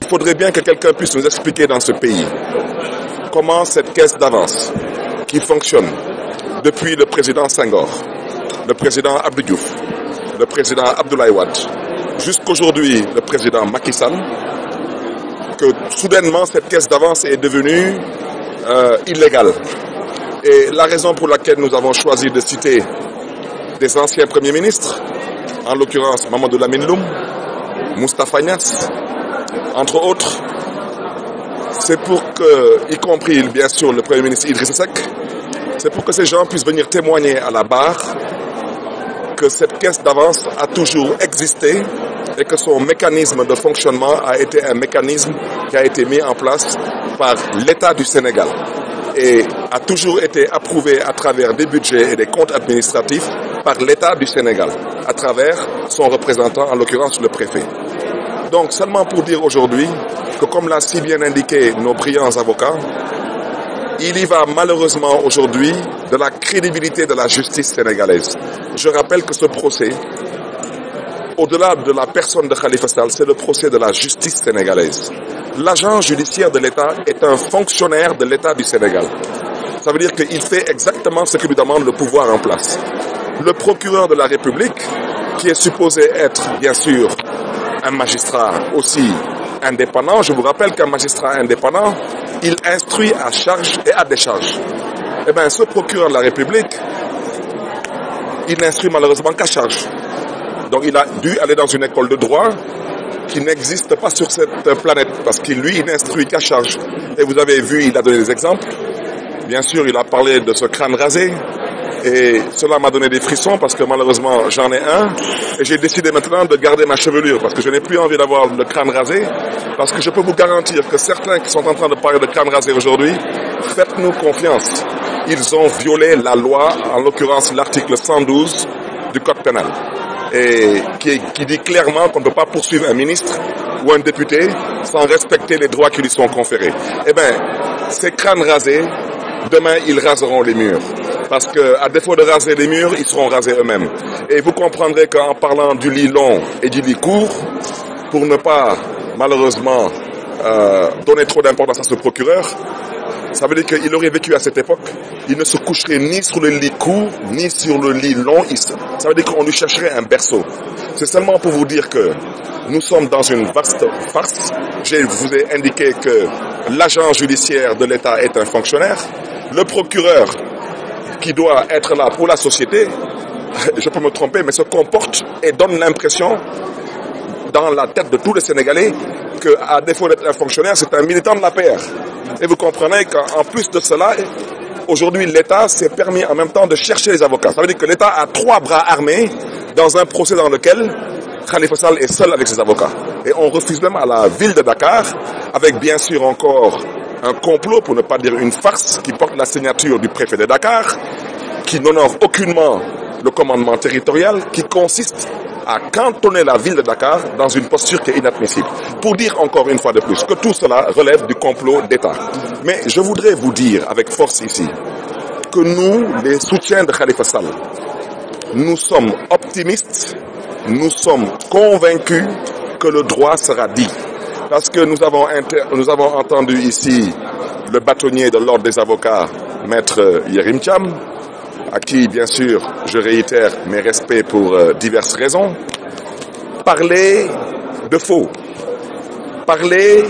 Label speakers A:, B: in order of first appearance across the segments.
A: faudrait bien que quelqu'un puisse nous expliquer dans ce pays comment cette caisse d'avance qui fonctionne depuis le président Senghor, le président Abdou Diouf, le président Abdoulaye Wade, jusqu'aujourd'hui le président Macky Sall, que soudainement cette caisse d'avance est devenue illégale. Et la raison pour laquelle nous avons choisi de citer des anciens premiers ministres, en l'occurrence Mamadou Lamine Loum, Moustapha Niasse, entre autres, c'est pour que, y compris bien sûr le premier ministre Idrissa Seck, c'est pour que ces gens puissent venir témoigner à la barre que cette caisse d'avance a toujours existé et que son mécanisme de fonctionnement a été un mécanisme qui a été mis en place par l'État du Sénégal et a toujours été approuvé à travers des budgets et des comptes administratifs par l'État du Sénégal, à travers son représentant, en l'occurrence le préfet. Donc seulement pour dire aujourd'hui que, comme l'a si bien indiqué nos brillants avocats, il y va malheureusement aujourd'hui de la crédibilité de la justice sénégalaise. Je rappelle que ce procès, au-delà de la personne de Khalifa Sall, c'est le procès de la justice sénégalaise. L'agent judiciaire de l'État est un fonctionnaire de l'État du Sénégal. Ça veut dire qu'il fait exactement ce que lui demande le pouvoir en place. Le procureur de la République, qui est supposé être, bien sûr, un magistrat aussi indépendant, je vous rappelle qu'un magistrat indépendant, il instruit à charge et à décharge. Eh bien, ce procureur de la République, il n'instruit malheureusement qu'à charge. Donc il a dû aller dans une école de droit qui n'existe pas sur cette planète, parce qu'il lui, il n'instruit qu'à charge. Et vous avez vu, il a donné des exemples. Bien sûr, il a parlé de ce crâne rasé. Et cela m'a donné des frissons parce que malheureusement j'en ai un. Et j'ai décidé maintenant de garder ma chevelure parce que je n'ai plus envie d'avoir le crâne rasé. Parce que je peux vous garantir que certains qui sont en train de parler de crâne rasé aujourd'hui, faites-nous confiance. Ils ont violé la loi, en l'occurrence l'article 112 du Code pénal. Et qui dit clairement qu'on ne peut pas poursuivre un ministre ou un député sans respecter les droits qui lui sont conférés. Eh bien, ces crânes rasés, demain ils raseront les murs. Parce qu'à défaut de raser les murs, ils seront rasés eux-mêmes. Et vous comprendrez qu'en parlant du lit long et du lit court, pour ne pas malheureusement donner trop d'importance à ce procureur, ça veut dire qu'il aurait vécu à cette époque, il ne se coucherait ni sur le lit court, ni sur le lit long. Ça veut dire qu'on lui chercherait un berceau. C'est seulement pour vous dire que nous sommes dans une vaste farce. Je vous ai indiqué que l'agent judiciaire de l'État est un fonctionnaire. Le procureur, qui doit être là pour la société, je peux me tromper, mais se comporte et donne l'impression dans la tête de tous les Sénégalais qu'à défaut d'être un fonctionnaire, c'est un militant de la PR. Et vous comprenez qu'en plus de cela, aujourd'hui l'État s'est permis en même temps de chercher les avocats. Ça veut dire que l'État a 3 bras armés dans un procès dans lequel Khalifa Sall est seul avec ses avocats. Et on refuse même à la ville de Dakar, avec bien sûr encore un complot, pour ne pas dire une farce, qui porte la signature du préfet de Dakar, qui n'honore aucunement le commandement territorial, qui consiste à cantonner la ville de Dakar dans une posture qui est inadmissible. Pour dire encore une fois de plus que tout cela relève du complot d'État. Mais je voudrais vous dire avec force ici que nous, les soutiens de Khalifa Sall, nous sommes optimistes, nous sommes convaincus que le droit sera dit. Parce que nous avons entendu ici le bâtonnier de l'ordre des avocats, Maître Yerim Thiam, à qui, bien sûr, je réitère mes respects pour diverses raisons, parler de faux, parler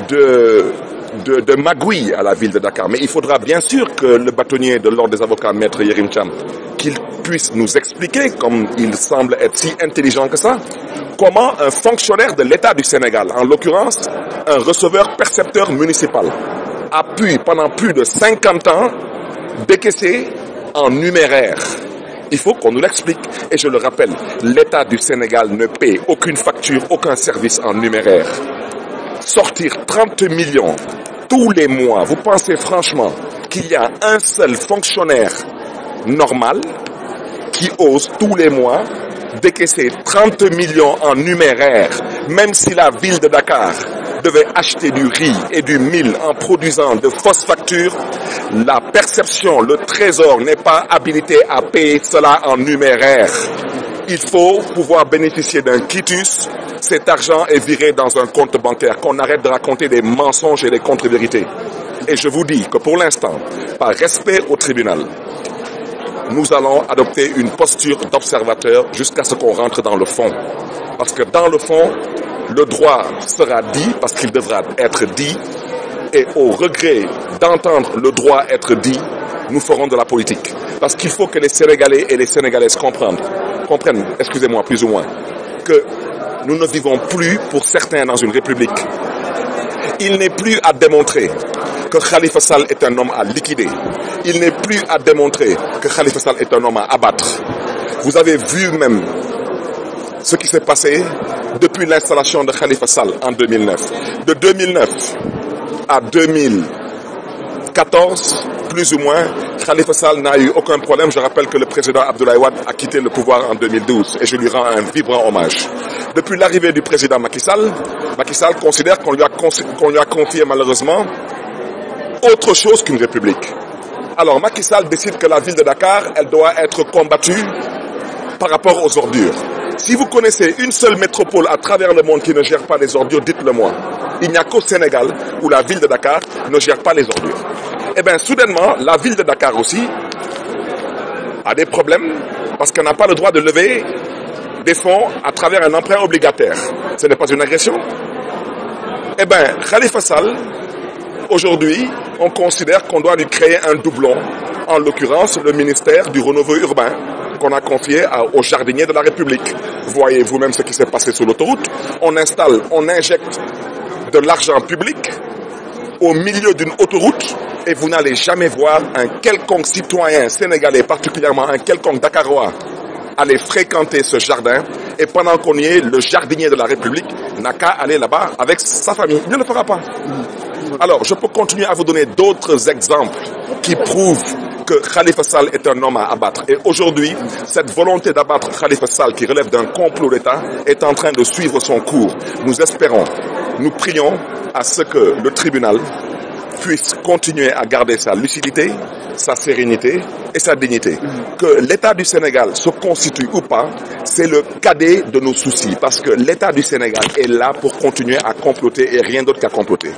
A: de magouille à la ville de Dakar. Mais il faudra bien sûr que le bâtonnier de l'ordre des avocats, Maître Yerim Thiam, qu'il puisse nous expliquer, comme il semble être si intelligent que ça, comment un fonctionnaire de l'État du Sénégal, en l'occurrence un receveur-percepteur municipal, a pu pendant plus de 50 ans décaisser en numéraire. Il faut qu'on nous l'explique. Et je le rappelle, l'État du Sénégal ne paie aucune facture, aucun service en numéraire. Sortir 30 millions tous les mois, vous pensez franchement qu'il y a un seul fonctionnaire normal qui ose tous les mois décaisser 30 millions en numéraire, même si la ville de Dakar devait acheter du riz et du mil en produisant de fausses factures, la perception, le trésor n'est pas habilité à payer cela en numéraire. Il faut pouvoir bénéficier d'un quitus. Cet argent est viré dans un compte bancaire, qu'on arrête de raconter des mensonges et des contre-vérités. Et je vous dis que pour l'instant, par respect au tribunal, nous allons adopter une posture d'observateur jusqu'à ce qu'on rentre dans le fond. Parce que dans le fond, le droit sera dit parce qu'il devra être dit. Et au regret d'entendre le droit être dit, nous ferons de la politique. Parce qu'il faut que les Sénégalais et les Sénégalaises comprennent, excusez-moi, plus ou moins, que nous ne vivons plus pour certains dans une république. Il n'est plus à démontrer que Khalifa Sall est un homme à liquider. Il n'est plus à démontrer que Khalifa Sall est un homme à abattre. Vous avez vu même ce qui s'est passé depuis l'installation de Khalifa Sall en 2009. De 2009 à 2014, plus ou moins, Khalifa Sall n'a eu aucun problème. Je rappelle que le président Abdoulaye Wade a quitté le pouvoir en 2012 et je lui rends un vibrant hommage. Depuis l'arrivée du président Macky Sall considère qu'on lui a confié malheureusement autre chose qu'une république. Alors Macky Sall décide que la ville de Dakar, elle doit être combattue par rapport aux ordures. Si vous connaissez une seule métropole à travers le monde qui ne gère pas les ordures, dites-le moi. Il n'y a qu'au Sénégal où la ville de Dakar ne gère pas les ordures. Eh bien, soudainement, la ville de Dakar aussi a des problèmes parce qu'elle n'a pas le droit de lever des fonds à travers un emprunt obligataire. Ce n'est pas une agression. Eh bien, Khalifa Sall, aujourd'hui, on considère qu'on doit lui créer un doublon, en l'occurrence le ministère du renouveau urbain, qu'on a confié aux jardiniers de la République. Voyez vous-même ce qui s'est passé sur l'autoroute. On injecte de l'argent public au milieu d'une autoroute et vous n'allez jamais voir un quelconque citoyen sénégalais, particulièrement un quelconque Dakarois, aller fréquenter ce jardin. Et pendant qu'on y est, le jardinier de la République n'a qu'à aller là-bas avec sa famille. Il ne le fera pas. Alors, je peux continuer à vous donner d'autres exemples qui prouvent que Khalifa Sall est un homme à abattre. Et aujourd'hui, cette volonté d'abattre Khalifa Sall qui relève d'un complot d'État est en train de suivre son cours. Nous espérons, nous prions à ce que le tribunal puisse continuer à garder sa lucidité, sa sérénité et sa dignité. Que l'État du Sénégal se constitue ou pas, c'est le cadet de nos soucis. Parce que l'État du Sénégal est là pour continuer à comploter et rien d'autre qu'à comploter.